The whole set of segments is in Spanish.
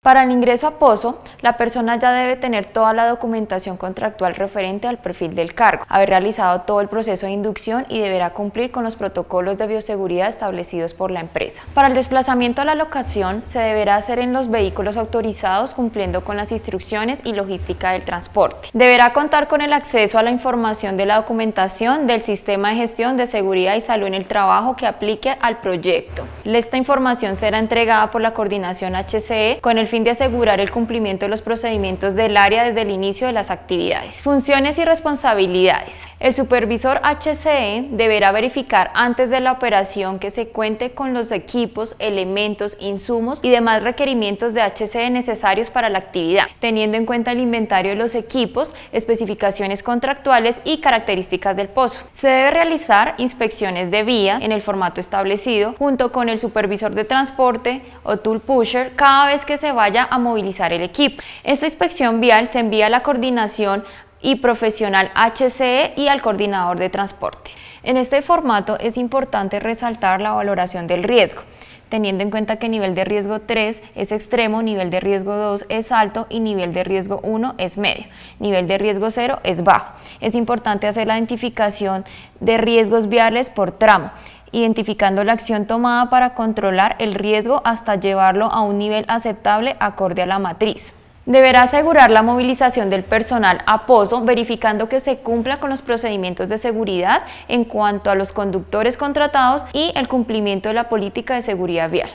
Para el ingreso a Pozo, la persona ya debe tener toda la documentación contractual referente al perfil del cargo, haber realizado todo el proceso de inducción y deberá cumplir con los protocolos de bioseguridad establecidos por la empresa. Para el desplazamiento a la locación, se deberá hacer en los vehículos autorizados cumpliendo con las instrucciones y logística del transporte. Deberá contar con el acceso a la información de la documentación del Sistema de Gestión de Seguridad y Salud en el Trabajo que aplique al proyecto. Esta información será entregada por la Coordinación HCE con el fin de asegurar el cumplimiento de los procedimientos del área desde el inicio de las actividades. Funciones y responsabilidades. El supervisor HCE deberá verificar antes de la operación que se cuente con los equipos, elementos, insumos y demás requerimientos de HCE necesarios para la actividad, teniendo en cuenta el inventario de los equipos, especificaciones contractuales y características del pozo. Se debe realizar inspecciones de vía en el formato establecido junto con el supervisor de transporte o tool pusher cada vez que se vaya a movilizar el equipo. Esta inspección vial se envía a la coordinación y profesional HCE y al coordinador de transporte. En este formato es importante resaltar la valoración del riesgo, teniendo en cuenta que nivel de riesgo 3 es extremo, nivel de riesgo 2 es alto y nivel de riesgo 1 es medio, nivel de riesgo 0 es bajo. Es importante hacer la identificación de riesgos viales por tramo, identificando la acción tomada para controlar el riesgo hasta llevarlo a un nivel aceptable acorde a la matriz. Deberá asegurar la movilización del personal a Pozo, verificando que se cumpla con los procedimientos de seguridad en cuanto a los conductores contratados y el cumplimiento de la política de seguridad vial.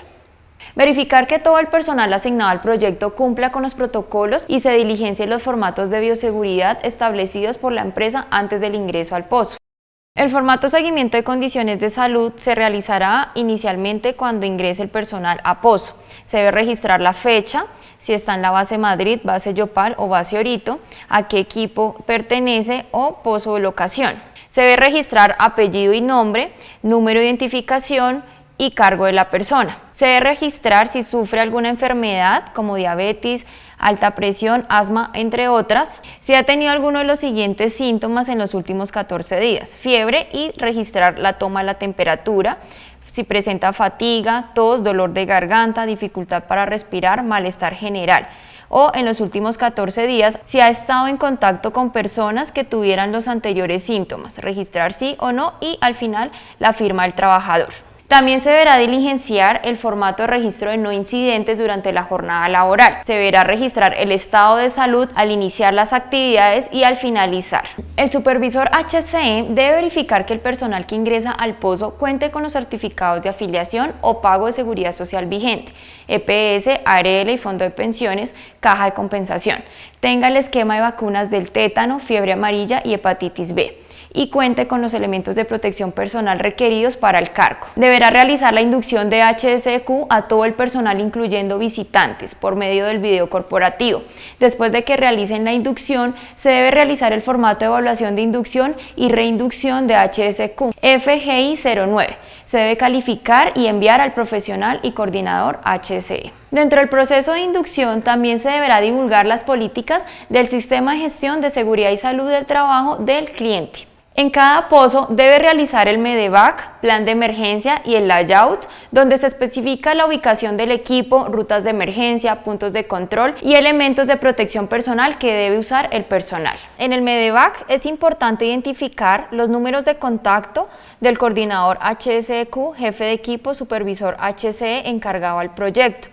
Verificar que todo el personal asignado al proyecto cumpla con los protocolos y se diligencien los formatos de bioseguridad establecidos por la empresa antes del ingreso al Pozo. El formato seguimiento de condiciones de salud se realizará inicialmente cuando ingrese el personal a Pozo. Se debe registrar la fecha, si está en la base Madrid, base Yopal o base Orito, a qué equipo pertenece o Pozo de locación. Se debe registrar apellido y nombre, número de identificación y cargo de la persona. Se debe registrar si sufre alguna enfermedad como diabetes, alta presión, asma, entre otras, si ha tenido alguno de los siguientes síntomas en los últimos 14 días, fiebre y registrar la toma de la temperatura, si presenta fatiga, tos, dolor de garganta, dificultad para respirar, malestar general, o en los últimos 14 días si ha estado en contacto con personas que tuvieran los anteriores síntomas, registrar sí o no y al final la firma del trabajador. También se deberá diligenciar el formato de registro de no incidentes durante la jornada laboral. Se deberá registrar el estado de salud al iniciar las actividades y al finalizar. El supervisor HCE debe verificar que el personal que ingresa al Pozo cuente con los certificados de afiliación o pago de seguridad social vigente, EPS, ARL y Fondo de Pensiones, Caja de Compensación, tenga el esquema de vacunas del tétano, fiebre amarilla y hepatitis B, y cuente con los elementos de protección personal requeridos para el cargo. Deberá realizar la inducción de HSQ a todo el personal incluyendo visitantes por medio del video corporativo. Después de que realicen la inducción, se debe realizar el formato de evaluación de inducción y reinducción de HSQ, FGI 09. Se debe calificar y enviar al profesional y coordinador HCE. Dentro del proceso de inducción también se deberá divulgar las políticas del Sistema de Gestión de Seguridad y Salud del Trabajo del cliente. En cada pozo debe realizar el MEDEVAC, plan de emergencia y el layout, donde se especifica la ubicación del equipo, rutas de emergencia, puntos de control y elementos de protección personal que debe usar el personal. En el MEDEVAC es importante identificar los números de contacto del coordinador HSEQ, jefe de equipo, supervisor HCE encargado al proyecto,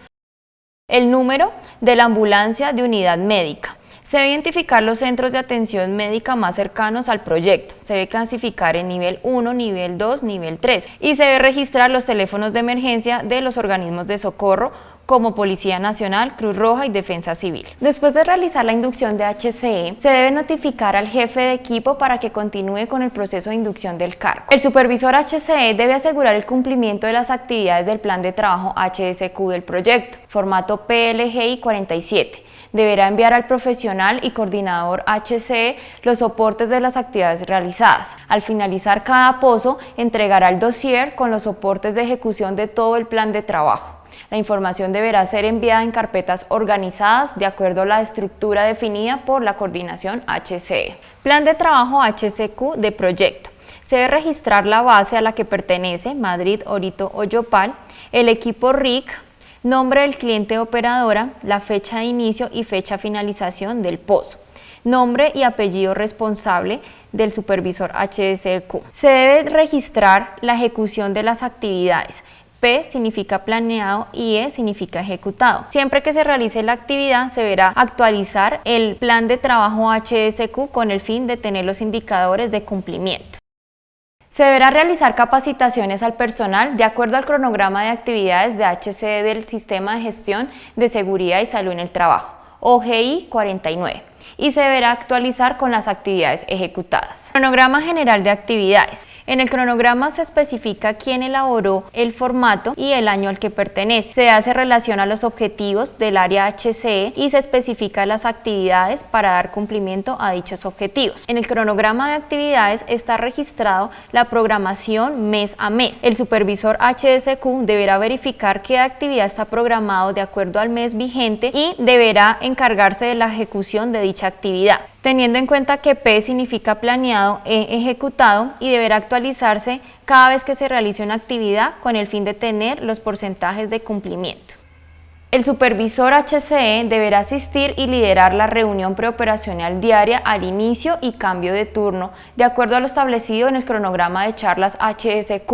el número de la ambulancia de unidad médica. Se debe identificar los centros de atención médica más cercanos al proyecto. Se debe clasificar en nivel 1, nivel 2, nivel 3 y se debe registrar los teléfonos de emergencia de los organismos de socorro como Policía Nacional, Cruz Roja y Defensa Civil. Después de realizar la inducción de HCE, se debe notificar al jefe de equipo para que continúe con el proceso de inducción del cargo. El supervisor HCE debe asegurar el cumplimiento de las actividades del plan de trabajo HSQ del proyecto, formato PLGI 47. Deberá enviar al profesional y coordinador HCE los soportes de las actividades realizadas. Al finalizar cada pozo, entregará el dossier con los soportes de ejecución de todo el plan de trabajo. La información deberá ser enviada en carpetas organizadas de acuerdo a la estructura definida por la coordinación HCE. Plan de trabajo HSQ de proyecto. Se debe registrar la base a la que pertenece, Madrid, Orito o Yopal, el equipo RIC, nombre del cliente operadora, la fecha de inicio y fecha de finalización del pozo, nombre y apellido responsable del supervisor HSEQ. Se debe registrar la ejecución de las actividades. P significa planeado y E significa ejecutado. Siempre que se realice la actividad se deberá actualizar el plan de trabajo HSEQ con el fin de tener los indicadores de cumplimiento. Se deberá realizar capacitaciones al personal de acuerdo al cronograma de actividades de HCE del Sistema de Gestión de Seguridad y Salud en el Trabajo, OGI 49, y se deberá actualizar con las actividades ejecutadas. Cronograma general de actividades. En el cronograma se especifica quién elaboró el formato y el año al que pertenece. Se hace relación a los objetivos del área HCE y se especifica las actividades para dar cumplimiento a dichos objetivos. En el cronograma de actividades está registrado la programación mes a mes. El supervisor HSEQ deberá verificar qué actividad está programado de acuerdo al mes vigente y deberá encargarse de la ejecución de dicha actividad, teniendo en cuenta que P significa planeado, E ejecutado, y deberá actualizarse cada vez que se realice una actividad con el fin de tener los porcentajes de cumplimiento. El supervisor HCE deberá asistir y liderar la reunión preoperacional diaria al inicio y cambio de turno, de acuerdo a lo establecido en el cronograma de charlas HSEQ,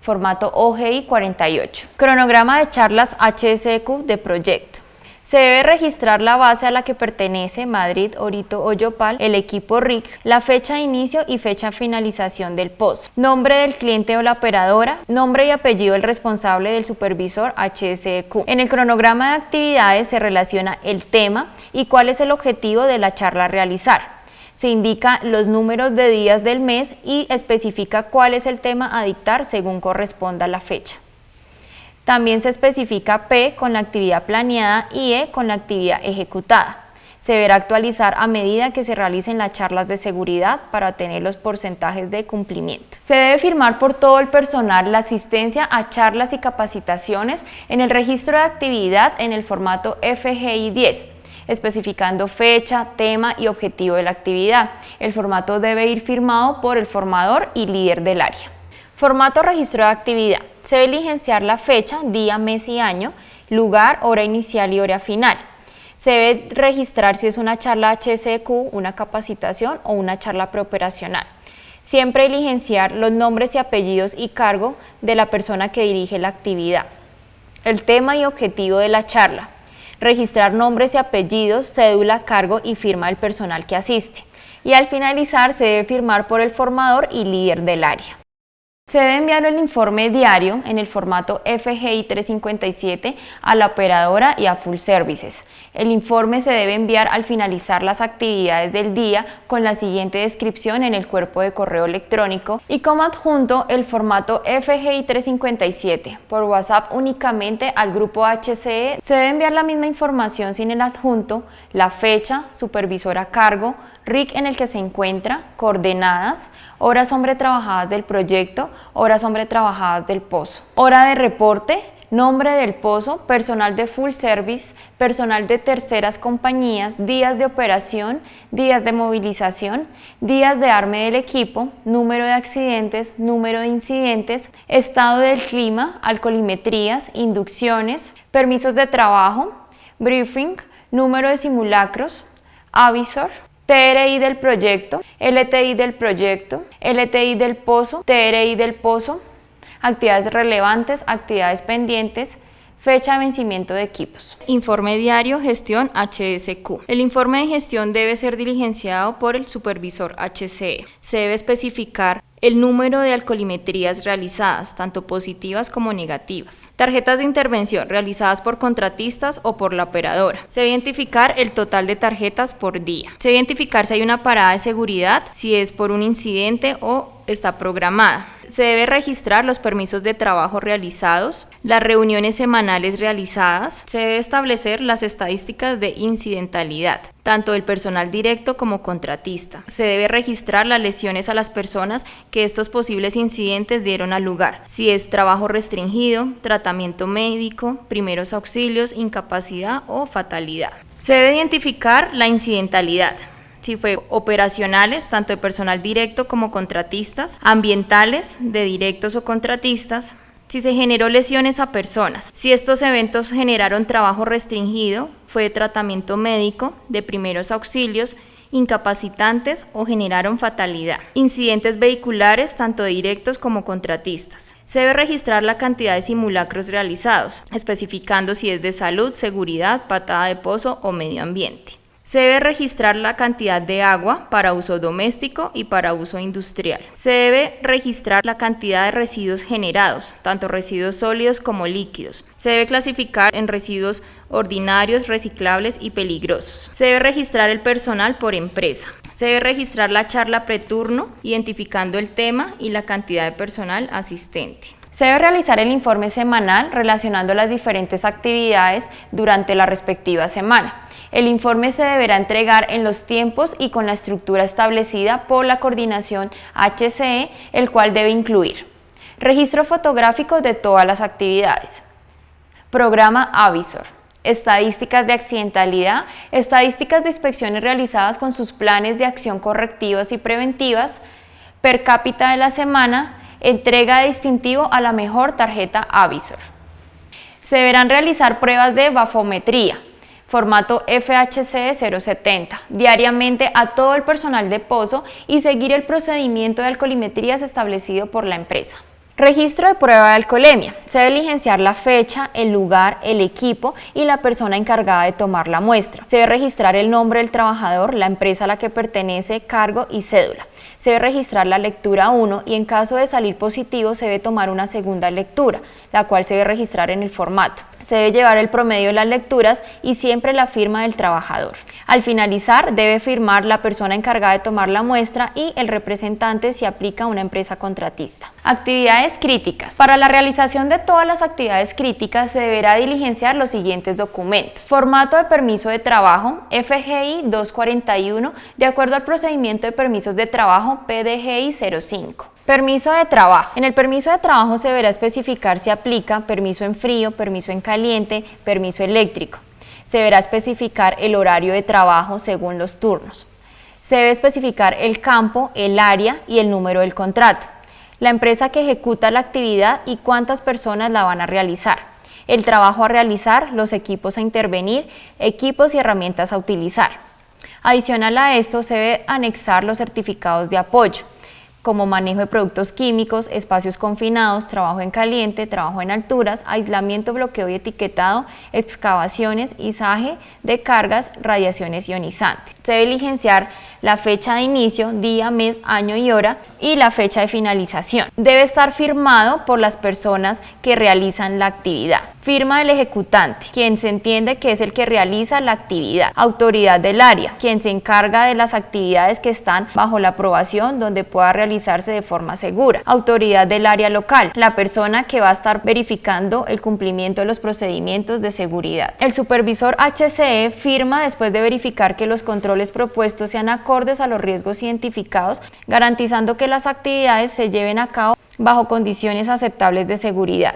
formato OGI 48. Cronograma de charlas HSEQ de proyecto. Se debe registrar la base a la que pertenece Madrid, Orito o Yopal, el equipo RIC, la fecha de inicio y fecha de finalización del pozo, nombre del cliente o la operadora, nombre y apellido del responsable del supervisor HSEQ. En el cronograma de actividades se relaciona el tema y cuál es el objetivo de la charla a realizar. Se indica los números de días del mes y especifica cuál es el tema a dictar según corresponda a la fecha. También se especifica P con la actividad planeada y E con la actividad ejecutada. Se deberá actualizar a medida que se realicen las charlas de seguridad para tener los porcentajes de cumplimiento. Se debe firmar por todo el personal la asistencia a charlas y capacitaciones en el registro de actividad en el formato FGI 10, especificando fecha, tema y objetivo de la actividad. El formato debe ir firmado por el formador y líder del área. Formato registro de actividad. Se debe diligenciar la fecha, día, mes y año, lugar, hora inicial y hora final. Se debe registrar si es una charla HSEQ, una capacitación o una charla preoperacional. Siempre diligenciar los nombres y apellidos y cargo de la persona que dirige la actividad. El tema y objetivo de la charla. Registrar nombres y apellidos, cédula, cargo y firma del personal que asiste. Y al finalizar se debe firmar por el formador y líder del área. Se debe enviar el informe diario en el formato FGI 357 a la operadora y a Full Services. El informe se debe enviar al finalizar las actividades del día con la siguiente descripción en el cuerpo de correo electrónico y como adjunto el formato FGI 357 por WhatsApp únicamente al grupo HCE. Se debe enviar la misma información sin el adjunto, la fecha, supervisor a cargo, RIC en el que se encuentra, coordenadas, horas hombre trabajadas del proyecto, horas hombre trabajadas del pozo, hora de reporte, nombre del pozo, personal de full service, personal de terceras compañías, días de operación, días de movilización, días de arme del equipo, número de accidentes, número de incidentes, estado del clima, alcoholimetrías, inducciones, permisos de trabajo, briefing, número de simulacros, avisor, TRI del proyecto, LTI del proyecto, LTI del pozo, TRI del pozo, actividades relevantes, actividades pendientes, fecha de vencimiento de equipos. Informe diario, gestión HSEQ. El informe de gestión debe ser diligenciado por el supervisor HCE. Se debe especificar el número de alcoholimetrías realizadas, tanto positivas como negativas. Tarjetas de intervención realizadas por contratistas o por la operadora. Se debe identificar el total de tarjetas por día. Se debe identificar si hay una parada de seguridad, si es por un incidente o está programada. Se debe registrar los permisos de trabajo realizados, las reuniones semanales realizadas. Se debe establecer las estadísticas de incidentalidad, tanto del personal directo como contratista. Se debe registrar las lesiones a las personas que estos posibles incidentes dieron al lugar, si es trabajo restringido, tratamiento médico, primeros auxilios, incapacidad o fatalidad. Se debe identificar la incidentalidad, si fue operacionales, tanto de personal directo como contratistas, ambientales, de directos o contratistas, Si se generó lesiones a personas, si estos eventos generaron trabajo restringido, fue de tratamiento médico, de primeros auxilios, incapacitantes o generaron fatalidad. Incidentes vehiculares, tanto directos como contratistas. Se debe registrar la cantidad de simulacros realizados, especificando si es de salud, seguridad, patada de pozo o medio ambiente. Se debe registrar la cantidad de agua para uso doméstico y para uso industrial. Se debe registrar la cantidad de residuos generados, tanto residuos sólidos como líquidos. Se debe clasificar en residuos ordinarios, reciclables y peligrosos. Se debe registrar el personal por empresa. Se debe registrar la charla preturno, identificando el tema y la cantidad de personal asistente. Se debe realizar el informe semanal relacionando las diferentes actividades durante la respectiva semana. El informe se deberá entregar en los tiempos y con la estructura establecida por la coordinación HCE, el cual debe incluir registro fotográfico de todas las actividades, programa Avisor, estadísticas de accidentalidad, estadísticas de inspecciones realizadas con sus planes de acción correctivas y preventivas, per cápita de la semana, entrega de distintivo a la mejor tarjeta Avisor. Se deberán realizar pruebas de bafometría, formato FHC 070, diariamente a todo el personal de pozo y seguir el procedimiento de alcoholimetrías establecido por la empresa. Registro de prueba de alcoholemia. Se debe diligenciar la fecha, el lugar, el equipo y la persona encargada de tomar la muestra. Se debe registrar el nombre del trabajador, la empresa a la que pertenece, cargo y cédula. Se debe registrar la lectura 1 y en caso de salir positivo se debe tomar una segunda lectura, la cual se debe registrar en el formato. Se debe llevar el promedio de las lecturas y siempre la firma del trabajador. Al finalizar debe firmar la persona encargada de tomar la muestra y el representante si aplica a una empresa contratista. Actividades críticas. Para la realización de todas las actividades críticas se deberá diligenciar los siguientes documentos. Formato de permiso de trabajo, FGI 241, de acuerdo al procedimiento de permisos de trabajo PDGI 05. Permiso de trabajo. En el permiso de trabajo se deberá especificar si aplica permiso en frío, permiso en caliente, permiso eléctrico. Se deberá especificar el horario de trabajo según los turnos. Se debe especificar el campo, el área y el número del contrato, la empresa que ejecuta la actividad y cuántas personas la van a realizar, el trabajo a realizar, los equipos a intervenir, equipos y herramientas a utilizar. Adicional a esto, se debe anexar los certificados de apoyo, como manejo de productos químicos, espacios confinados, trabajo en caliente, trabajo en alturas, aislamiento, bloqueo y etiquetado, excavaciones, izaje de cargas, radiaciones ionizantes. Se debe diligenciar la fecha de inicio, día, mes, año y hora y la fecha de finalización. Debe estar firmado por las personas que realizan la actividad. Firma del ejecutante, quien se entiende que es el que realiza la actividad. Autoridad del área, quien se encarga de las actividades que están bajo la aprobación donde pueda realizarse de forma segura. Autoridad del área local, la persona que va a estar verificando el cumplimiento de los procedimientos de seguridad. El supervisor HCE firma después de verificar que los controles propuestos sean acordes a los riesgos identificados, garantizando que las actividades se lleven a cabo bajo condiciones aceptables de seguridad,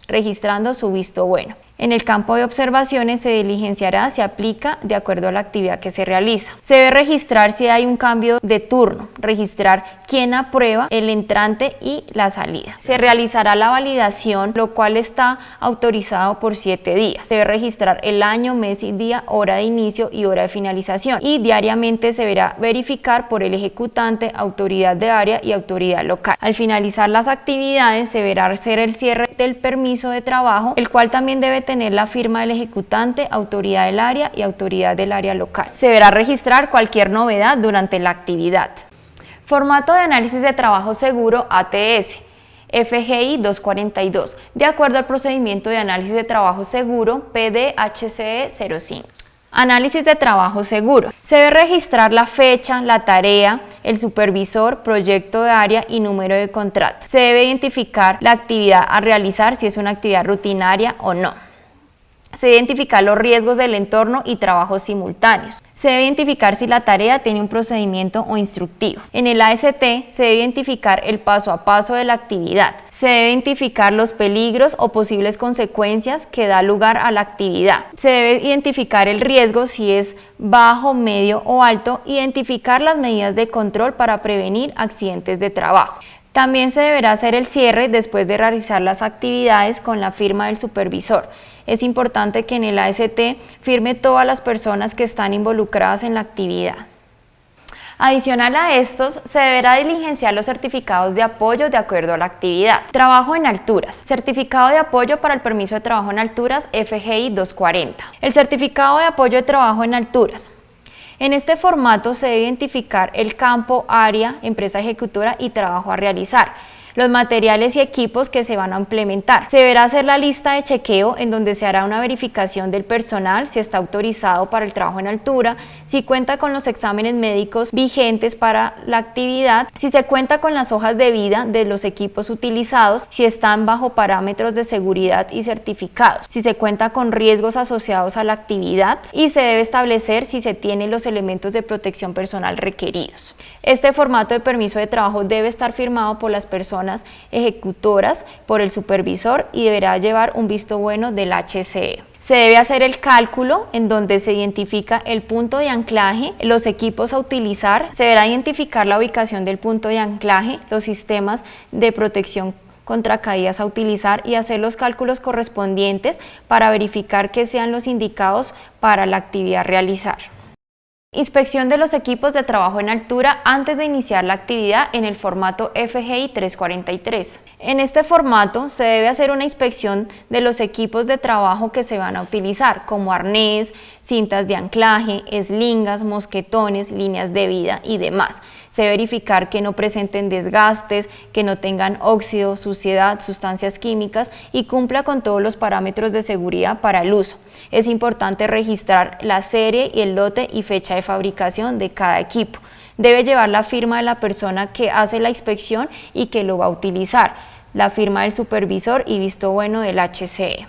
registrando su visto bueno. En el campo de observaciones se diligenciará si aplica de acuerdo a la actividad que se realiza. Se debe registrar si hay un cambio de turno, registrar quién aprueba, el entrante y la salida. Se realizará la validación, lo cual está autorizado por 7 días. Se debe registrar el año, mes y día, hora de inicio y hora de finalización. Y diariamente se deberá verificar por el ejecutante, autoridad de área y autoridad local. Al finalizar las actividades se deberá hacer el cierre del permiso de trabajo, el cual también debe tener la firma del ejecutante, autoridad del área y autoridad del área local. Se deberá registrar cualquier novedad durante la actividad. Formato de análisis de trabajo seguro ATS, FGI 242, de acuerdo al procedimiento de análisis de trabajo seguro PDHCE 05. Análisis de trabajo seguro. Se debe registrar la fecha, la tarea, el supervisor, proyecto de área y número de contrato. Se debe identificar la actividad a realizar, si es una actividad rutinaria o no. Se debe identificar los riesgos del entorno y trabajos simultáneos. Se debe identificar si la tarea tiene un procedimiento o instructivo. En el AST se debe identificar el paso a paso de la actividad. Se debe identificar los peligros o posibles consecuencias que da lugar a la actividad. Se debe identificar el riesgo si es bajo, medio o alto. Identificar las medidas de control para prevenir accidentes de trabajo. También se deberá hacer el cierre después de realizar las actividades con la firma del supervisor. Es importante que en el AST firme todas las personas que están involucradas en la actividad. Adicional a estos, se deberá diligenciar los certificados de apoyo de acuerdo a la actividad. Trabajo en alturas. Certificado de apoyo para el permiso de trabajo en alturas FGI 240. El certificado de apoyo de trabajo en alturas. En este formato se debe identificar el campo, área, empresa ejecutora y trabajo a realizar, los materiales y equipos que se van a implementar. Se deberá hacer la lista de chequeo en donde se hará una verificación del personal, si está autorizado para el trabajo en altura, si cuenta con los exámenes médicos vigentes para la actividad, si se cuenta con las hojas de vida de los equipos utilizados, si están bajo parámetros de seguridad y certificados, si se cuenta con riesgos asociados a la actividad y se debe establecer si se tienen los elementos de protección personal requeridos. Este formato de permiso de trabajo debe estar firmado por las personas ejecutoras, por el supervisor y deberá llevar un visto bueno del HCE. Se debe hacer el cálculo en donde se identifica el punto de anclaje, los equipos a utilizar, se deberá identificar la ubicación del punto de anclaje, los sistemas de protección contra caídas a utilizar y hacer los cálculos correspondientes para verificar que sean los indicados para la actividad a realizar. Inspección de los equipos de trabajo en altura antes de iniciar la actividad en el formato FGI 343. En este formato se debe hacer una inspección de los equipos de trabajo que se van a utilizar, como arnés, cintas de anclaje, eslingas, mosquetones, líneas de vida y demás. Se debe verificar que no presenten desgastes, que no tengan óxido, suciedad, sustancias químicas y cumpla con todos los parámetros de seguridad para el uso. Es importante registrar la serie y el lote y fecha de fabricación de cada equipo. Debe llevar la firma de la persona que hace la inspección y que lo va a utilizar, la firma del supervisor y visto bueno del HCE.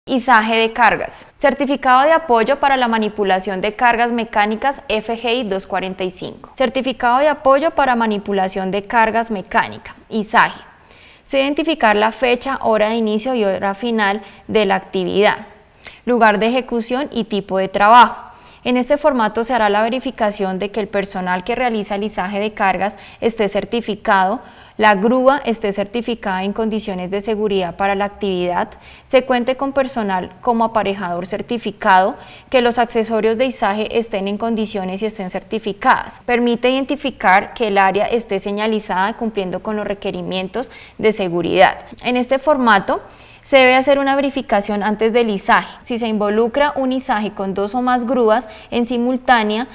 Izaje de cargas. Certificado de apoyo para la manipulación de cargas mecánicas FGI 245. Certificado de apoyo para manipulación de cargas mecánicas, Izaje. Se debe identificar la fecha, hora de inicio y hora final de la actividad, lugar de ejecución y tipo de trabajo. En este formato se hará la verificación de que el personal que realiza el izaje de cargas esté certificado, la grúa esté certificada en condiciones de seguridad para la actividad, se cuente con personal como aparejador certificado, que los accesorios de izaje estén en condiciones y estén certificadas. Permite identificar que el área esté señalizada cumpliendo con los requerimientos de seguridad. En este formato se debe hacer una verificación antes del izaje. Si se involucra un izaje con 2 o más grúas en simultánea,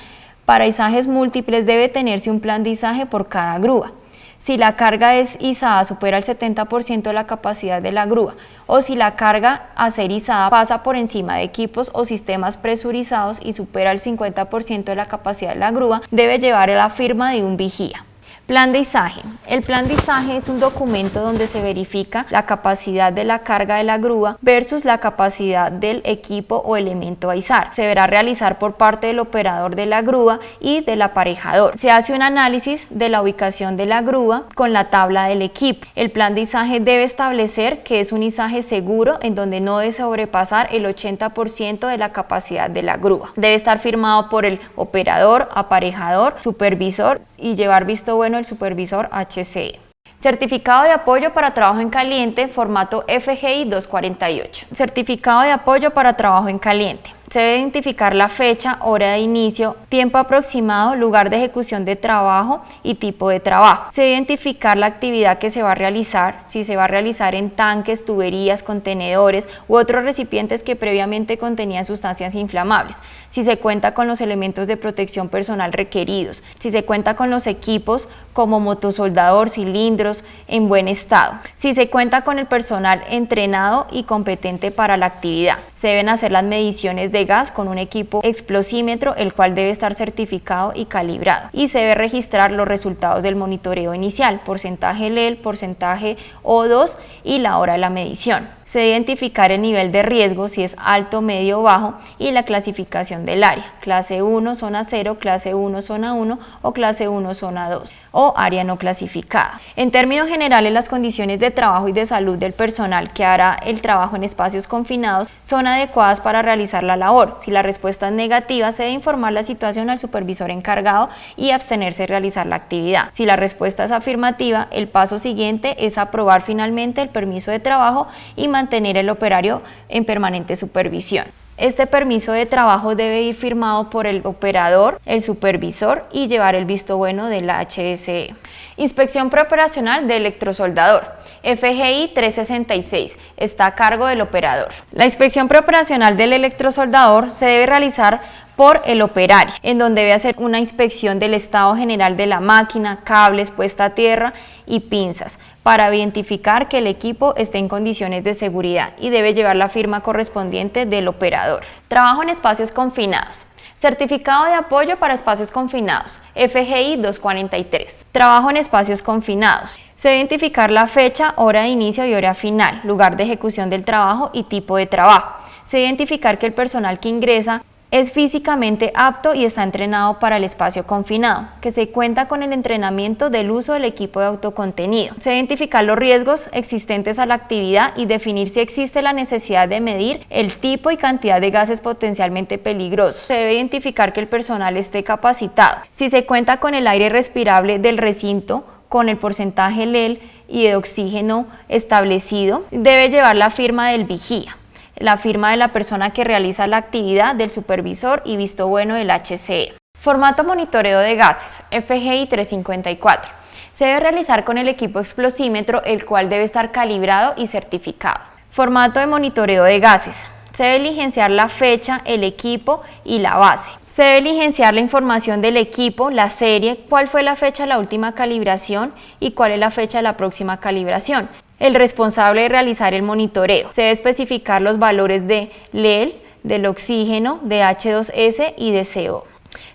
para izajes múltiples debe tenerse un plan de izaje por cada grúa. Si la carga es izada supera el 70% de la capacidad de la grúa o si la carga a ser izada pasa por encima de equipos o sistemas presurizados y supera el 50% de la capacidad de la grúa, debe llevar la firma de un vigía. Plan de izaje. El plan de izaje es un documento donde se verifica la capacidad de la carga de la grúa versus la capacidad del equipo o elemento a izar. Se deberá realizar por parte del operador de la grúa y del aparejador. Se hace un análisis de la ubicación de la grúa con la tabla del equipo. El plan de izaje debe establecer que es un izaje seguro en donde no debe sobrepasar el 80% de la capacidad de la grúa. Debe estar firmado por el operador, aparejador, supervisor y llevar visto bueno el supervisor HCE. Certificado de apoyo para trabajo en caliente, formato FGI 248. Certificado de apoyo para trabajo en caliente. Se debe identificar la fecha, hora de inicio, tiempo aproximado, lugar de ejecución de trabajo y tipo de trabajo. Se debe identificar la actividad que se va a realizar, si se va a realizar en tanques, tuberías, contenedores u otros recipientes que previamente contenían sustancias inflamables. Si se cuenta con los elementos de protección personal requeridos, si se cuenta con los equipos como motosoldador, cilindros en buen estado, si se cuenta con el personal entrenado y competente para la actividad. Se deben hacer las mediciones de gas con un equipo explosímetro, el cual debe estar certificado y calibrado. Y se debe registrar los resultados del monitoreo inicial, porcentaje LEL, porcentaje O2 y la hora de la medición. Se debe identificar el nivel de riesgo, si es alto, medio o bajo, y la clasificación del área, clase 1, zona 0, clase 1, zona 1 o clase 1, zona 2. o área no clasificada. En términos generales, las condiciones de trabajo y de salud del personal que hará el trabajo en espacios confinados son adecuadas para realizar la labor. Si la respuesta es negativa, se debe informar la situación al supervisor encargado y abstenerse de realizar la actividad. Si la respuesta es afirmativa, el paso siguiente es aprobar finalmente el permiso de trabajo y mantener el operario en permanente supervisión. Este permiso de trabajo debe ir firmado por el operador, el supervisor y llevar el visto bueno de la HSE. Inspección preoperacional de electrosoldador. FGI 366 está a cargo del operador. La inspección preoperacional del electrosoldador se debe realizar por el operario, en donde debe hacer una inspección del estado general de la máquina, cables, puesta a tierra y pinzas, para identificar que el equipo esté en condiciones de seguridad y debe llevar la firma correspondiente del operador. Trabajo en espacios confinados. Certificado de apoyo para espacios confinados, FGI 243. Trabajo en espacios confinados. Se debe identificar la fecha, hora de inicio y hora final, lugar de ejecución del trabajo y tipo de trabajo. Se debe identificar que el personal que ingresa es físicamente apto y está entrenado para el espacio confinado, que se cuenta con el entrenamiento del uso del equipo de autocontenido. Se debe identificar los riesgos existentes a la actividad y definir si existe la necesidad de medir el tipo y cantidad de gases potencialmente peligrosos. Se debe identificar que el personal esté capacitado. Si se cuenta con el aire respirable del recinto, con el porcentaje LEL y de oxígeno establecido, debe llevar la firma del vigía, la firma de la persona que realiza la actividad, del supervisor y visto bueno del HCE. Formato monitoreo de gases, FGI 354. Se debe realizar con el equipo explosímetro, el cual debe estar calibrado y certificado. Formato de monitoreo de gases. Se debe diligenciar la fecha, el equipo y la base. Se debe diligenciar la información del equipo, la serie, cuál fue la fecha de la última calibración y cuál es la fecha de la próxima calibración. El responsable de realizar el monitoreo. Se debe especificar los valores de LEL, del oxígeno, de H2S y de CO.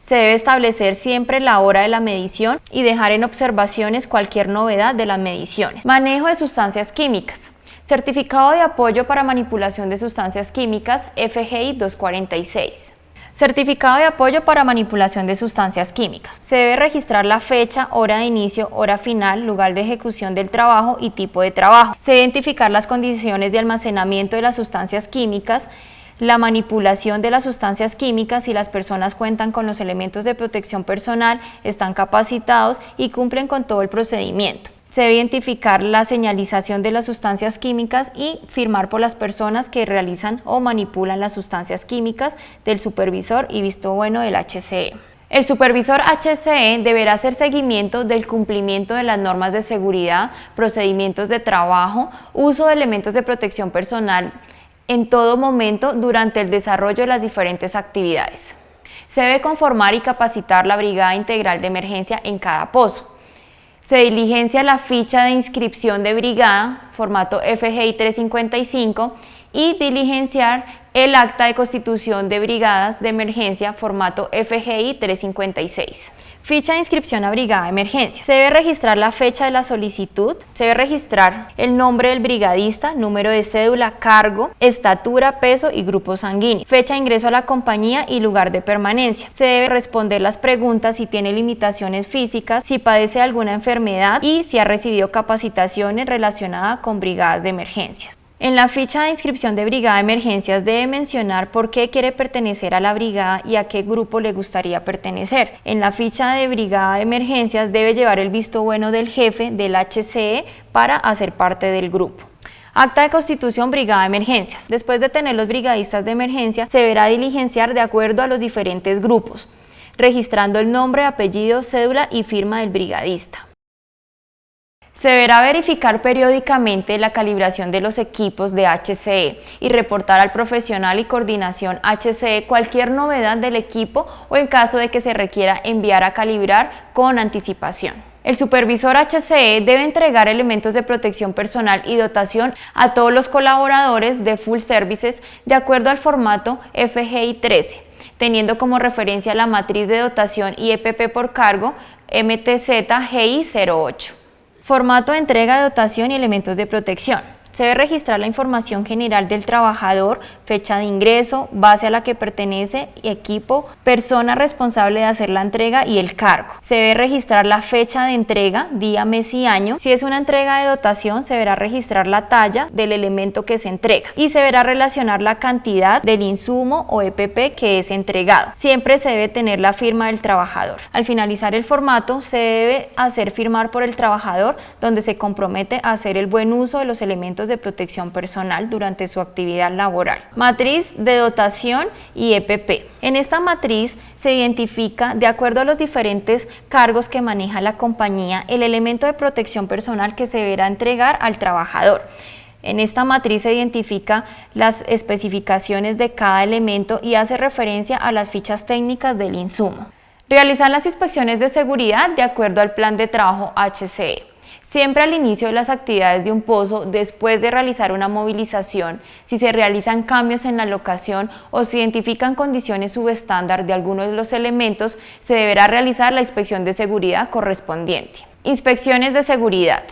Se debe establecer siempre la hora de la medición y dejar en observaciones cualquier novedad de las mediciones. Manejo de sustancias químicas. Certificado de apoyo para manipulación de sustancias químicas, FGI 246. Certificado de apoyo para manipulación de sustancias químicas. Se debe registrar la fecha, hora de inicio, hora final, lugar de ejecución del trabajo y tipo de trabajo. Se debe identificar las condiciones de almacenamiento de las sustancias químicas, la manipulación de las sustancias químicas si las personas cuentan con los elementos de protección personal, están capacitados y cumplen con todo el procedimiento. Se debe identificar la señalización de las sustancias químicas y firmar por las personas que realizan o manipulan las sustancias químicas, del supervisor y visto bueno del HCE. El supervisor HCE deberá hacer seguimiento del cumplimiento de las normas de seguridad, procedimientos de trabajo, uso de elementos de protección personal en todo momento durante el desarrollo de las diferentes actividades. Se debe conformar y capacitar la brigada integral de emergencia en cada pozo. Se diligencia la ficha de inscripción de brigada, formato FGI 355, y diligenciar el acta de constitución de brigadas de emergencia, formato FGI 356. Ficha de inscripción a brigada de emergencia. Se debe registrar la fecha de la solicitud, se debe registrar el nombre del brigadista, número de cédula, cargo, estatura, peso y grupo sanguíneo, fecha de ingreso a la compañía y lugar de permanencia. Se debe responder las preguntas si tiene limitaciones físicas, si padece alguna enfermedad y si ha recibido capacitaciones relacionadas con brigadas de emergencias. En la ficha de inscripción de brigada de emergencias debe mencionar por qué quiere pertenecer a la brigada y a qué grupo le gustaría pertenecer. En la ficha de brigada de emergencias debe llevar el visto bueno del jefe del HCE para hacer parte del grupo. Acta de constitución brigada de emergencias. Después de tener los brigadistas de emergencia, se deberá diligenciar de acuerdo a los diferentes grupos, registrando el nombre, apellido, cédula y firma del brigadista. Se deberá verificar periódicamente la calibración de los equipos de HCE y reportar al profesional y coordinación HCE cualquier novedad del equipo o en caso de que se requiera enviar a calibrar con anticipación. El supervisor HCE debe entregar elementos de protección personal y dotación a todos los colaboradores de Full Services de acuerdo al formato FGI 13, teniendo como referencia la matriz de dotación y EPP por cargo MTZ GI 08. Formato de entrega de dotación y elementos de protección. Se debe registrar la información general del trabajador, fecha de ingreso, base a la que pertenece, equipo, persona responsable de hacer la entrega y el cargo. Se debe registrar la fecha de entrega, día, mes y año. Si es una entrega de dotación, se deberá registrar la talla del elemento que se entrega y se deberá relacionar la cantidad del insumo o EPP que es entregado. Siempre se debe tener la firma del trabajador. Al finalizar el formato, se debe hacer firmar por el trabajador, donde se compromete a hacer el buen uso de los elementos de protección personal durante su actividad laboral. Matriz de dotación y EPP. En esta matriz se identifica, de acuerdo a los diferentes cargos que maneja la compañía, el elemento de protección personal que se deberá entregar al trabajador. En esta matriz se identifica las especificaciones de cada elemento y hace referencia a las fichas técnicas del insumo. Realizar las inspecciones de seguridad de acuerdo al plan de trabajo HCE. Siempre al inicio de las actividades de un pozo, después de realizar una movilización, si se realizan cambios en la locación o se identifican condiciones subestándar de algunos de los elementos, se deberá realizar la inspección de seguridad correspondiente. Inspecciones de seguridad.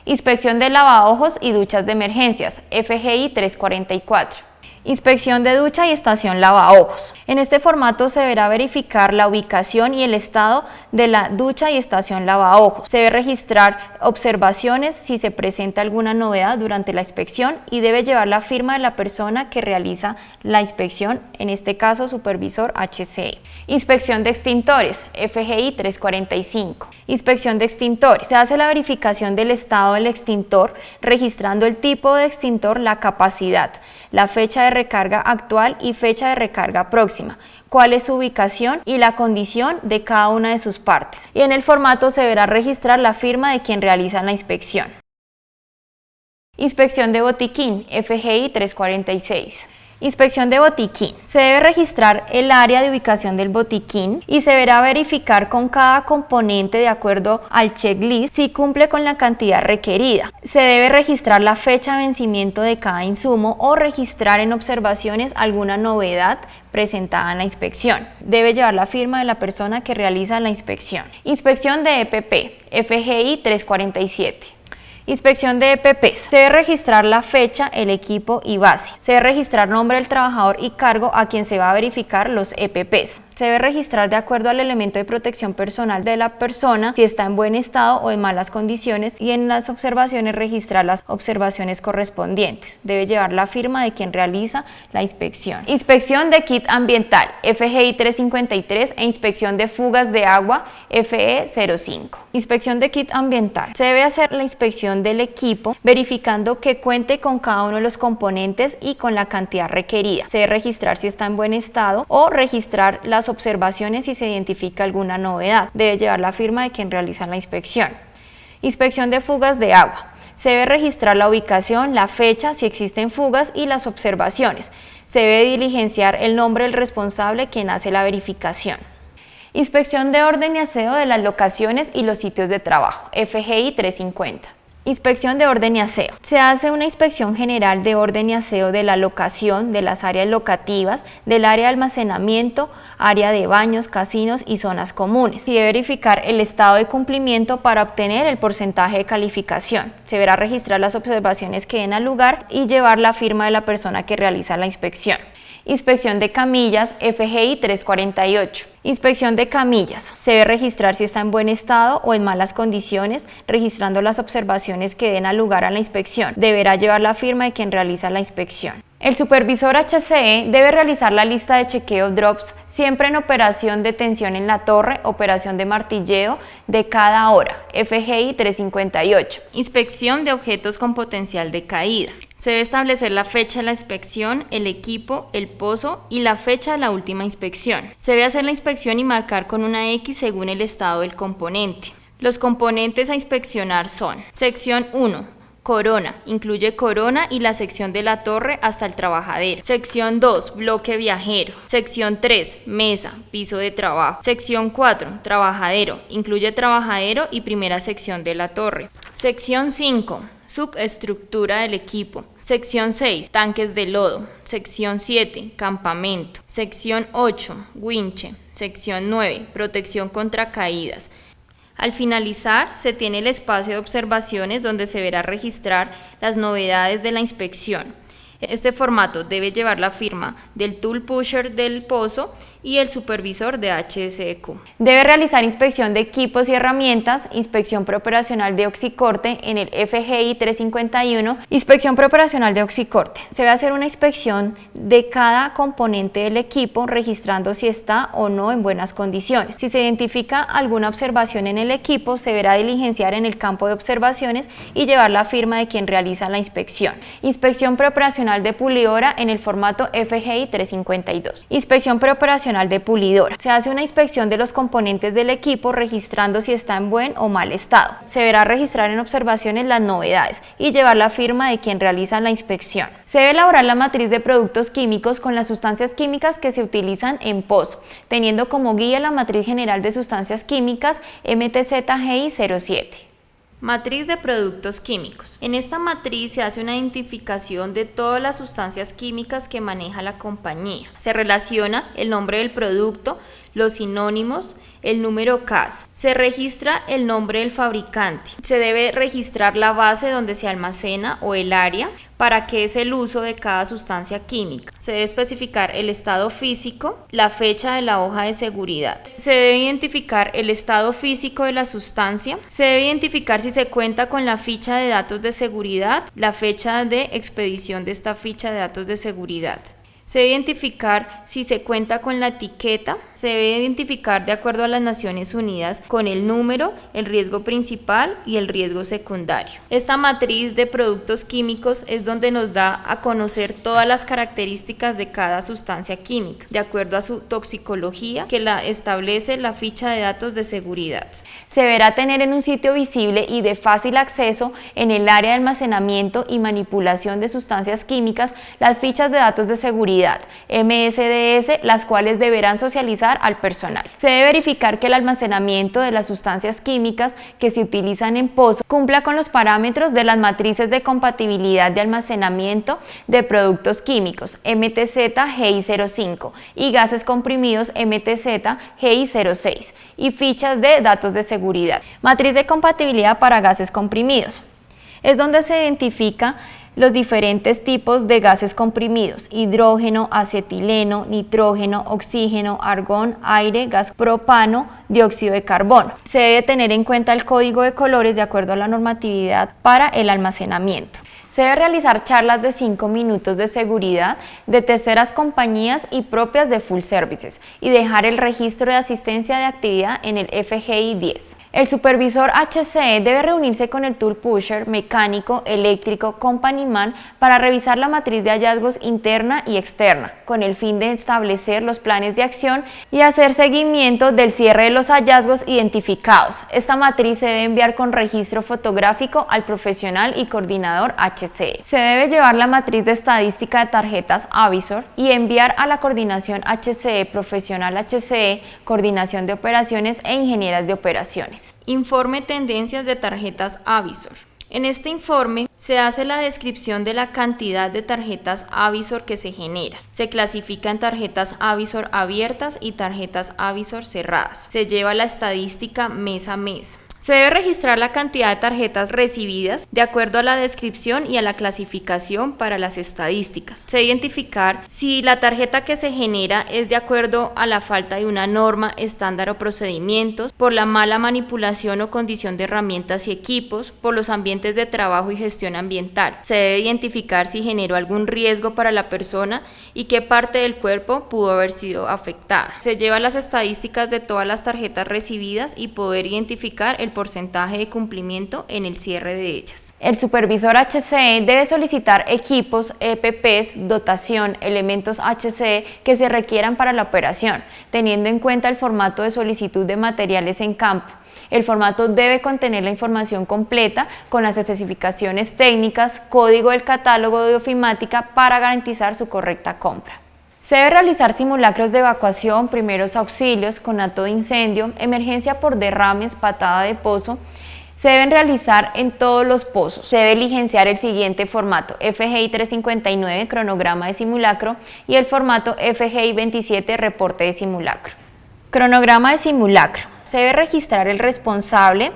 Inspección de lavaojos y duchas de emergencias, FGI 344. Inspección de ducha y estación lavaojos. En este formato se deberá verificar la ubicación y el estado de la ducha y estación lavaojos. Se debe registrar observaciones si se presenta alguna novedad durante la inspección y debe llevar la firma de la persona que realiza la inspección, en este caso supervisor HCE. Inspección de extintores, FGI 345. Inspección de extintores. Se hace la verificación del estado del extintor registrando el tipo de extintor, la capacidad, la fecha de recarga actual y fecha de recarga próxima, cuál es su ubicación y la condición de cada una de sus partes. Y en el formato se deberá registrar la firma de quien realiza la inspección. Inspección de botiquín, FGI 346. Inspección de botiquín. Se debe registrar el área de ubicación del botiquín y se deberá verificar con cada componente de acuerdo al checklist si cumple con la cantidad requerida. Se debe registrar la fecha de vencimiento de cada insumo o registrar en observaciones alguna novedad presentada en la inspección. Debe llevar la firma de la persona que realiza la inspección. Inspección de EPP, FGI 347. Inspección de EPPs. Se debe registrar la fecha, el equipo y base. Se debe registrar nombre del trabajador y cargo a quien se va a verificar los EPPs. Se debe registrar de acuerdo al elemento de protección personal de la persona, si está en buen estado o en malas condiciones, y en las observaciones registrar las observaciones correspondientes. Debe llevar la firma de quien realiza la inspección. Inspección de kit ambiental, FGI 353 e inspección de fugas de agua, FE 05. Inspección de kit ambiental. Se debe hacer la inspección del equipo verificando que cuente con cada uno de los componentes y con la cantidad requerida. Se debe registrar si está en buen estado o registrar las observaciones si se identifica alguna novedad. Debe llevar la firma de quien realiza la inspección. Inspección de fugas de agua. Se debe registrar la ubicación, la fecha, si existen fugas y las observaciones. Se debe diligenciar el nombre del responsable quien hace la verificación. Inspección de orden y aseo de las locaciones y los sitios de trabajo, FGI 350. Inspección de orden y aseo. Se hace una inspección general de orden y aseo de la locación, de las áreas locativas, del área de almacenamiento, área de baños, casinos y zonas comunes. Se debe verificar el estado de cumplimiento para obtener el porcentaje de calificación. Se deberá registrar las observaciones que den al lugar y llevar la firma de la persona que realiza la inspección. Inspección de camillas, FGI 348. Inspección de camillas. Se debe registrar si está en buen estado o en malas condiciones, registrando las observaciones que den al lugar a la inspección. Deberá llevar la firma de quien realiza la inspección. El supervisor HCE debe realizar la lista de chequeo drops siempre en operación de tensión en la torre, operación de martilleo de cada hora, FGI 358. Inspección de objetos con potencial de caída. Se debe establecer la fecha de la inspección, el equipo, el pozo y la fecha de la última inspección. Se debe hacer la inspección y marcar con una X según el estado del componente. Los componentes a inspeccionar son: sección 1. Corona, incluye corona y la sección de la torre hasta el trabajadero. Sección 2, bloque viajero. Sección 3, mesa, piso de trabajo. Sección 4, trabajadero, incluye trabajadero y primera sección de la torre. Sección 5, subestructura del equipo. Sección 6, tanques de lodo. Sección 7, campamento. Sección 8, winche. Sección 9, protección contra caídas. Al finalizar, se tiene el espacio de observaciones donde se verá registrar las novedades de la inspección. Este formato debe llevar la firma del tool pusher del pozo y el supervisor de HSEQ. Debe realizar inspección de equipos y herramientas, inspección preoperacional de oxicorte en el FGI 351, inspección preoperacional de oxicorte. Se debe hacer una inspección de cada componente del equipo, registrando si está o no en buenas condiciones. Si se identifica alguna observación en el equipo, se deberá diligenciar en el campo de observaciones y llevar la firma de quien realiza la inspección. Inspección preoperacional de pulidora en el formato FGI 352. Inspección preoperacional de pulidora. Se hace una inspección de los componentes del equipo registrando si está en buen o mal estado. Se deberá registrar en observaciones las novedades y llevar la firma de quien realiza la inspección. Se debe elaborar la matriz de productos químicos con las sustancias químicas que se utilizan en pozo, teniendo como guía la matriz general de sustancias químicas MTZ-GI 07. Matriz de productos químicos. En esta matriz se hace una identificación de todas las sustancias químicas que maneja la compañía. Se relaciona el nombre del producto, los sinónimos, el número CAS. Se registra el nombre del fabricante. Se debe registrar la base donde se almacena o el área para qué es el uso de cada sustancia química. Se debe especificar el estado físico, la fecha de la hoja de seguridad. Se debe identificar el estado físico de la sustancia. Se debe identificar si se cuenta con la ficha de datos de seguridad, la fecha de expedición de esta ficha de datos de seguridad. Se debe identificar si se cuenta con la etiqueta, se debe identificar de acuerdo a las Naciones Unidas con el número, el riesgo principal y el riesgo secundario. Esta matriz de productos químicos es donde nos da a conocer todas las características de cada sustancia química, de acuerdo a su toxicología que la establece la ficha de datos de seguridad. Se deberá tener en un sitio visible y de fácil acceso en el área de almacenamiento y manipulación de sustancias químicas las fichas de datos de seguridad MSDS, las cuales deberán socializar al personal. Se debe verificar que el almacenamiento de las sustancias químicas que se utilizan en pozo cumpla con los parámetros de las matrices de compatibilidad de almacenamiento de productos químicos MTZ-GI05 y gases comprimidos MTZ-GI06 y fichas de datos de seguridad. Matriz de compatibilidad para gases comprimidos. Es donde se identifica los diferentes tipos de gases comprimidos: hidrógeno, acetileno, nitrógeno, oxígeno, argón, aire, gas propano, dióxido de carbono. Se debe tener en cuenta el código de colores de acuerdo a la normatividad para el almacenamiento. Se debe realizar charlas de 5 minutos de seguridad de terceras compañías y propias de Full Services y dejar el registro de asistencia de actividad en el FGI 10. El supervisor HCE debe reunirse con el tool pusher, mecánico, eléctrico, company man para revisar la matriz de hallazgos interna y externa, con el fin de establecer los planes de acción y hacer seguimiento del cierre de los hallazgos identificados. Esta matriz se debe enviar con registro fotográfico al profesional y coordinador HCE. Se debe llevar la matriz de estadística de tarjetas Avisor y enviar a la coordinación HCE, profesional HCE, coordinación de operaciones e ingenieras de operaciones. Informe tendencias de tarjetas Avisor. En este informe se hace la descripción de la cantidad de tarjetas Avisor que se genera. Se clasifica en tarjetas Avisor abiertas y tarjetas Avisor cerradas. Se lleva la estadística mes a mes. Se debe registrar la cantidad de tarjetas recibidas de acuerdo a la descripción y a la clasificación para las estadísticas. Se debe identificar si la tarjeta que se genera es de acuerdo a la falta de una norma, estándar o procedimientos, por la mala manipulación o condición de herramientas y equipos, por los ambientes de trabajo y gestión ambiental. Se debe identificar si generó algún riesgo para la persona y qué parte del cuerpo pudo haber sido afectada. Se lleva las estadísticas de todas las tarjetas recibidas y poder identificar el porcentaje de cumplimiento en el cierre de ellas. El supervisor HCE debe solicitar equipos, EPPs, dotación, elementos HCE que se requieran para la operación, teniendo en cuenta el formato de solicitud de materiales en campo. El formato debe contener la información completa con las especificaciones técnicas, código del catálogo de ofimática para garantizar su correcta compra. Se debe realizar simulacros de evacuación, primeros auxilios, conato de incendio, emergencia por derrames, patada de pozo. Se deben realizar en todos los pozos. Se debe diligenciar el siguiente formato: FGI 359, cronograma de simulacro, y el formato FGI 27, reporte de simulacro. Cronograma de simulacro. Se debe registrar el responsable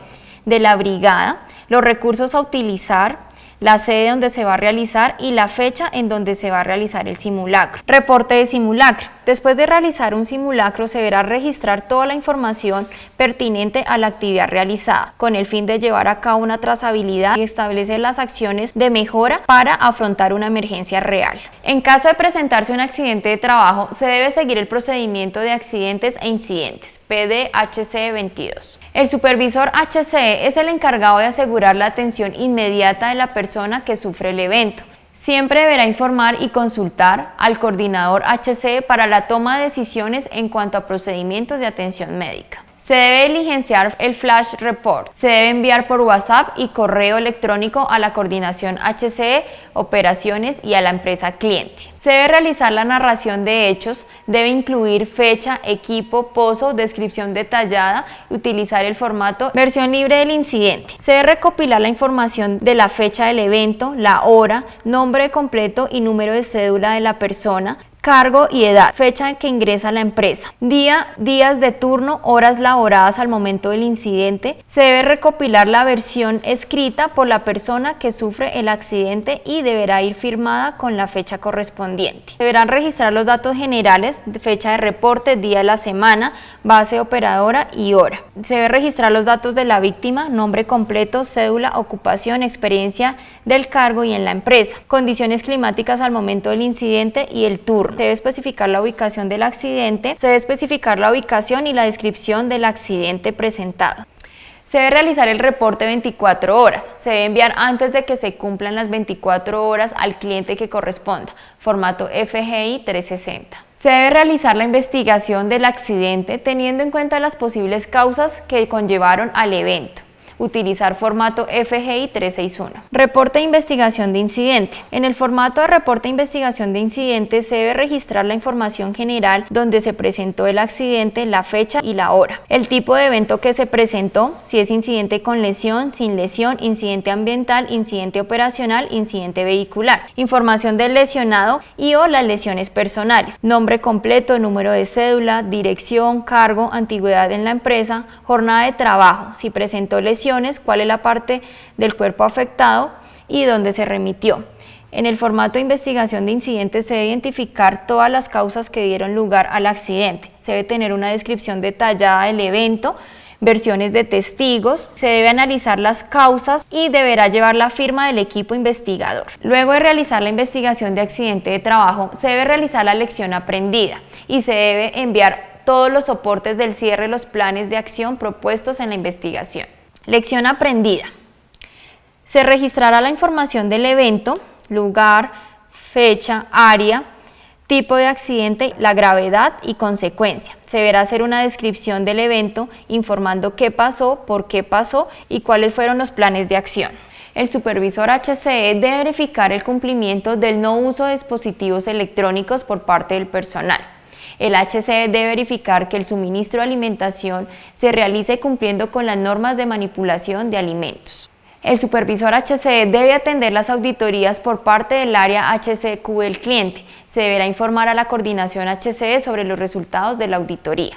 de la brigada, los recursos a utilizar, la sede donde se va a realizar y la fecha en donde se va a realizar el simulacro. Reporte de simulacro. Después de realizar un simulacro se deberá registrar toda la información pertinente a la actividad realizada, con el fin de llevar a cabo una trazabilidad y establecer las acciones de mejora para afrontar una emergencia real. En caso de presentarse un accidente de trabajo, se debe seguir el procedimiento de accidentes e incidentes, PDHC 22. El supervisor HCE es el encargado de asegurar la atención inmediata de la persona que sufre el evento. Siempre deberá informar y consultar al coordinador HCE para la toma de decisiones en cuanto a procedimientos de atención médica. Se debe diligenciar el flash report. Se debe enviar por WhatsApp y correo electrónico a la coordinación HCE, operaciones y a la empresa cliente. Se debe realizar la narración de hechos, debe incluir fecha, equipo, pozo, descripción detallada y utilizar el formato versión libre del incidente. Se debe recopilar la información de la fecha del evento, la hora, nombre completo y número de cédula de la persona, cargo y edad, fecha en que ingresa a la empresa, días de turno, horas laboradas al momento del incidente. Se debe recopilar la versión escrita por la persona que sufre el accidente y deberá ir firmada con la fecha correspondiente. Deberán registrar los datos generales, fecha de reporte, día de la semana, base operadora y hora. Se debe registrar los datos de la víctima, nombre completo, cédula, ocupación, experiencia del cargo y en la empresa, condiciones climáticas al momento del incidente y el turno. Se debe especificar la ubicación del accidente, se debe especificar la ubicación y la descripción del accidente presentado. Se debe realizar el reporte 24 horas, se debe enviar antes de que se cumplan las 24 horas al cliente que corresponda, formato FGI 360. Se debe realizar la investigación del accidente teniendo en cuenta las posibles causas que conllevaron al evento. Utilizar formato FGI 361. Reporte de investigación de incidente. En el formato de reporte de investigación de incidente se debe registrar la información general donde se presentó el accidente, la fecha y la hora, el tipo de evento que se presentó, si es incidente con lesión, sin lesión, incidente ambiental, incidente operacional, incidente vehicular, información del lesionado y o las lesiones personales, nombre completo, número de cédula, dirección, cargo, antigüedad en la empresa, jornada de trabajo, si presentó lesión, cuál es la parte del cuerpo afectado y dónde se remitió. En el formato de investigación de incidentes se debe identificar todas las causas que dieron lugar al accidente. Se debe tener una descripción detallada del evento, versiones de testigos, se debe analizar las causas y deberá llevar la firma del equipo investigador. Luego de realizar la investigación de accidente de trabajo, se debe realizar la lección aprendida y se debe enviar todos los soportes del cierre de los planes de acción propuestos en la investigación. Lección aprendida. Se registrará la información del evento, lugar, fecha, área, tipo de accidente, la gravedad y consecuencia. Se deberá hacer una descripción del evento informando qué pasó, por qué pasó y cuáles fueron los planes de acción. El supervisor HCE debe verificar el cumplimiento del no uso de dispositivos electrónicos por parte del personal. El HCE debe verificar que el suministro de alimentación se realice cumpliendo con las normas de manipulación de alimentos. El supervisor HCE debe atender las auditorías por parte del área HCQ del cliente. Se deberá informar a la coordinación HCE sobre los resultados de la auditoría.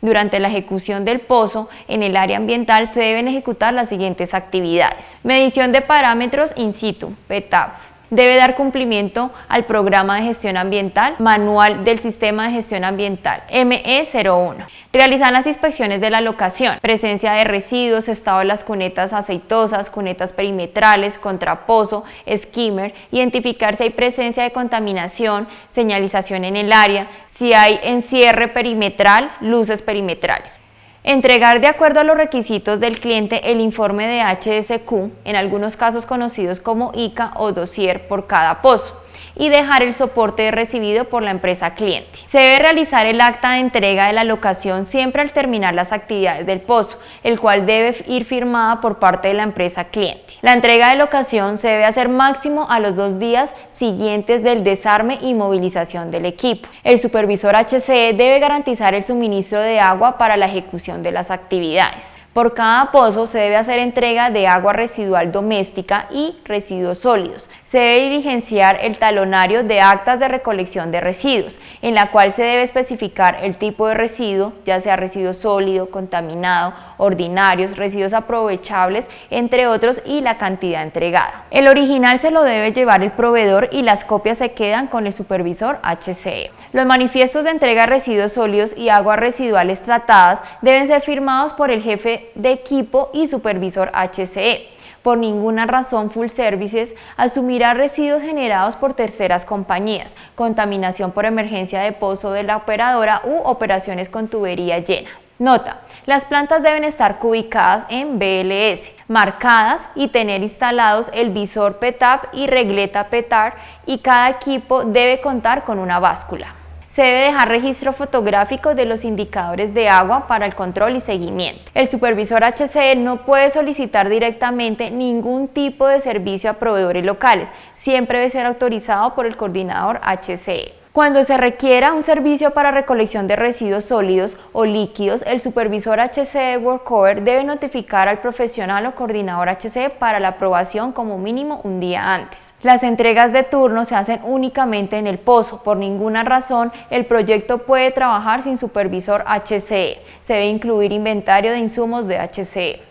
Durante la ejecución del pozo, en el área ambiental se deben ejecutar las siguientes actividades. Medición de parámetros in situ, PTAP. Debe dar cumplimiento al programa de gestión ambiental, manual del sistema de gestión ambiental, ME01. Realizar las inspecciones de la locación, presencia de residuos, estado de las cunetas aceitosas, cunetas perimetrales, contrapozo, skimmer, identificar si hay presencia de contaminación, señalización en el área, si hay encierre perimetral, luces perimetrales. Entregar de acuerdo a los requisitos del cliente el informe de HSQ, en algunos casos conocidos como ICA o dossier por cada pozo, y dejar el soporte recibido por la empresa cliente. Se debe realizar el acta de entrega de la locación siempre al terminar las actividades del pozo, el cual debe ir firmada por parte de la empresa cliente. La entrega de locación se debe hacer máximo a los 2 días siguientes del desarme y movilización del equipo. El supervisor HCE debe garantizar el suministro de agua para la ejecución de las actividades. Por cada pozo se debe hacer entrega de agua residual doméstica y residuos sólidos. Se debe diligenciar el talonario de actas de recolección de residuos, en la cual se debe especificar el tipo de residuo, ya sea residuo sólido, contaminado, ordinarios, residuos aprovechables, entre otros, y la cantidad entregada. El original se lo debe llevar el proveedor y las copias se quedan con el supervisor HCE. Los manifiestos de entrega de residuos sólidos y aguas residuales tratadas deben ser firmados por el jefe de equipo y supervisor HCE. Por ninguna razón Full Services asumirá residuos generados por terceras compañías, contaminación por emergencia de pozo de la operadora u operaciones con tubería llena. Nota: las plantas deben estar ubicadas en BLS, marcadas y tener instalados el visor PETAP y regleta PETAR, y cada equipo debe contar con una báscula. Se debe dejar registro fotográfico de los indicadores de agua para el control y seguimiento. El supervisor HCE no puede solicitar directamente ningún tipo de servicio a proveedores locales, siempre debe ser autorizado por el coordinador HCE. Cuando se requiera un servicio para recolección de residuos sólidos o líquidos, el supervisor HCE Workover debe notificar al profesional o coordinador HCE para la aprobación como mínimo un día antes. Las entregas de turno se hacen únicamente en el pozo. Por ninguna razón el proyecto puede trabajar sin supervisor HCE. Se debe incluir inventario de insumos de HCE.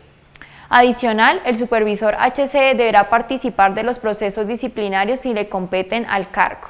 Adicional, el supervisor HCE deberá participar de los procesos disciplinarios si le competen al cargo.